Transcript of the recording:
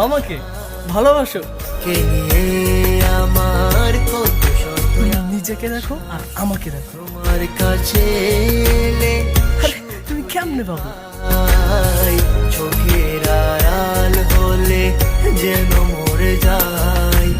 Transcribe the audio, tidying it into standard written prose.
আমাকে ভালোবাসো? কে নিয়ে আমার কত শত নিজেকে দেখো আর আমাকে দেখো। তোমার কাছে এলে আরে তুমি কেমনে পাবো? চোখের আড়াল হলে যেন মরে যায়।